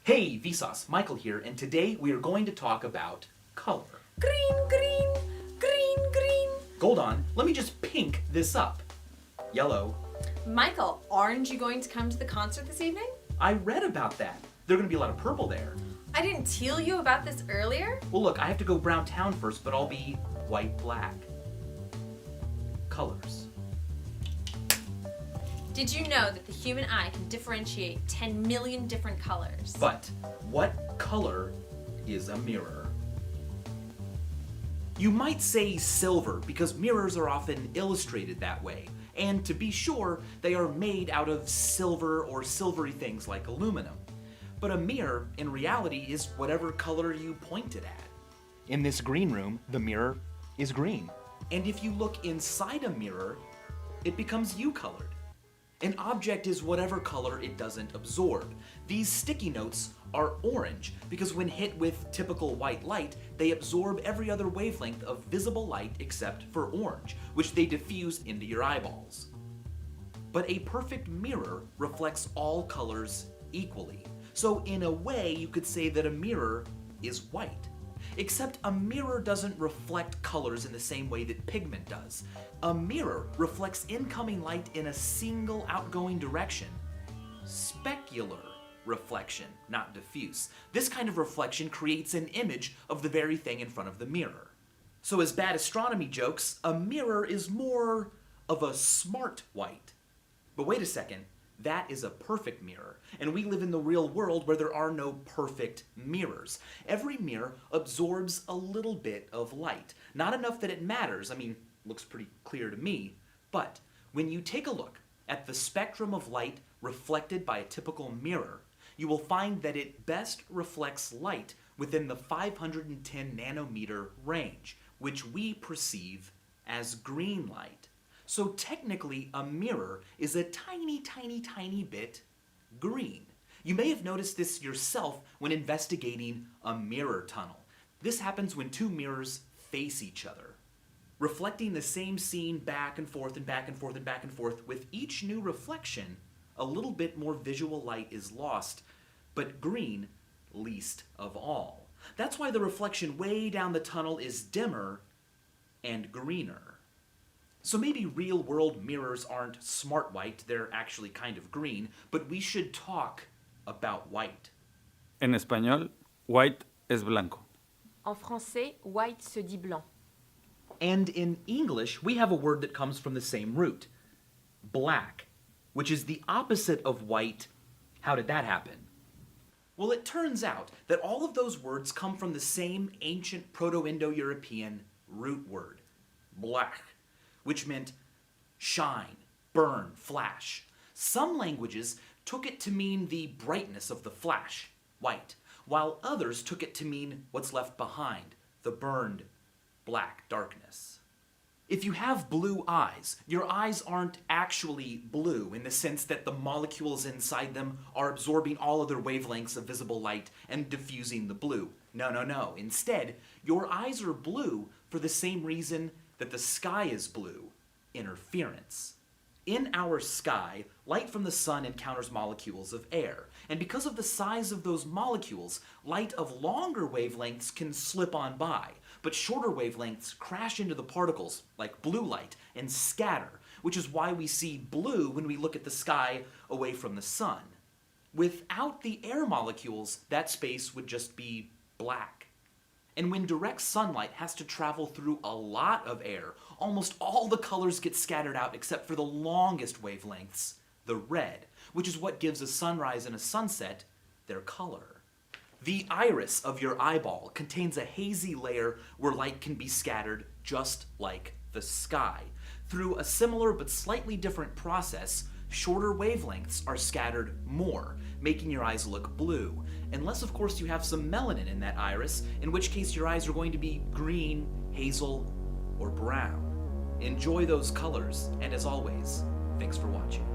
Hey, Vsauce, Michael here, and today we are going to talk about color. Green, green, green, green. Hold on, let me just pink this up. Yellow. Michael, aren't you going to come to the concert this evening? I read about that. There are going to be a lot of purple there. I didn't tell you about this earlier? Well, look, I have to go brown town first, but I'll be white, black. Colors. Did you know that the human eye can differentiate 10 million different colors? But what color is a mirror? You might say silver because mirrors are often illustrated that way. And to be sure, they are made out of silver or silvery things like aluminum. But a mirror, in reality, is whatever color you point it at. In this green room, the mirror is green. And if you look inside a mirror, it becomes you-colored. An object is whatever color it doesn't absorb. These sticky notes are orange because when hit with typical white light, they absorb every other wavelength of visible light except for orange, which they diffuse into your eyeballs. But a perfect mirror reflects all colors equally. So in a way, you could say that a mirror is white. Except a mirror doesn't reflect colors in the same way that pigment does. A mirror reflects incoming light in a single outgoing direction. Specular reflection, not diffuse. This kind of reflection creates an image of the very thing in front of the mirror. So as bad astronomy jokes, a mirror is more of a smart white. But wait a second. That is a perfect mirror, and we live in the real world where there are no perfect mirrors. Every mirror absorbs a little bit of light. Not enough that it matters, looks pretty clear to me, but when you take a look at the spectrum of light reflected by a typical mirror, you will find that it best reflects light within the 510 nanometer range, which we perceive as green light. So technically, a mirror is a tiny, tiny, tiny bit green. You may have noticed this yourself when investigating a mirror tunnel. This happens when two mirrors face each other, reflecting the same scene back and forth and back and forth and back and forth. With each new reflection, a little bit more visual light is lost, but green least of all. That's why the reflection way down the tunnel is dimmer and greener. So maybe real-world mirrors aren't smart white, they're actually kind of green, but we should talk about white. En español, white es blanco. En français, white se dit blanc. And in English, we have a word that comes from the same root, black, which is the opposite of white. How did that happen? Well, it turns out that all of those words come from the same ancient Proto-Indo-European root word, black, which meant shine, burn, flash. Some languages took it to mean the brightness of the flash, white, while others took it to mean what's left behind, the burned, black darkness. If you have blue eyes, your eyes aren't actually blue in the sense that the molecules inside them are absorbing all other wavelengths of visible light and diffusing the blue. No. Instead, your eyes are blue for the same reason that the sky is blue, interference. In our sky, light from the sun encounters molecules of air, and because of the size of those molecules, light of longer wavelengths can slip on by, but shorter wavelengths crash into the particles, like blue light, and scatter, which is why we see blue when we look at the sky away from the sun. Without the air molecules, that space would just be black. And when direct sunlight has to travel through a lot of air, almost all the colors get scattered out except for the longest wavelengths, the red, which is what gives a sunrise and a sunset their color. The iris of your eyeball contains a hazy layer where light can be scattered just like the sky. Through a similar but slightly different process, shorter wavelengths are scattered more, making your eyes look blue. Unless, of course, you have some melanin in that iris, in which case your eyes are going to be green, hazel, or brown. Enjoy those colors, and as always, thanks for watching.